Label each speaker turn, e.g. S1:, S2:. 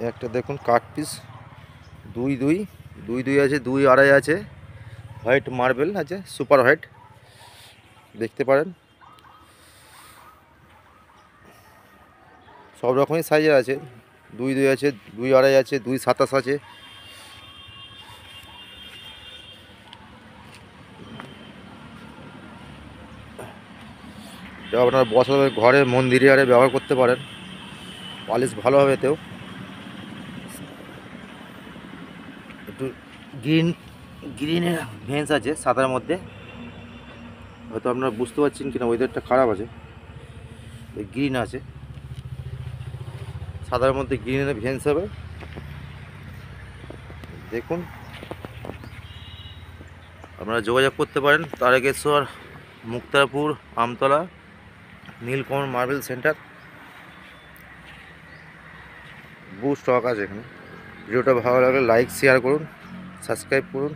S1: একটা দেখুন কাঠ পিস, দুই দুই দুই দুই আছে, দুই আড়াই আছে, হোয়াইট মার্বেল আছে, সুপার হোয়াইট দেখতে পারেন। সব রকমই সাইজের আছে, দুই দুই আছে, দুই আড়াই আছে, 2.27 আছে। এটা আপনার বসাতে ঘরে মন্দিরে আরে ব্যবহার করতে পারেন, পালিশ ভালো হবে এতেও। একটু গ্রিনের ভেন্স আছে সাদার মধ্যে, হয়তো আপনারা বুঝতে পারছেন কিনা, ওয়েদারটা খারাপ আছে, গ্রিন আছে সাদার মধ্যে, গ্রিনের ভেন্স হবে দেখুন। আপনারা যোগাযোগ করতে পারেন তারকেশ্বর, মুক্তারপুর, আমতলা, নীলকমল মার্বেল সেন্টার। বহু স্টক আছে এখানে। ভিডিওটা ভালো লাগলে লাইক শেয়ার করুন, সাবস্ক্রাইব করুন।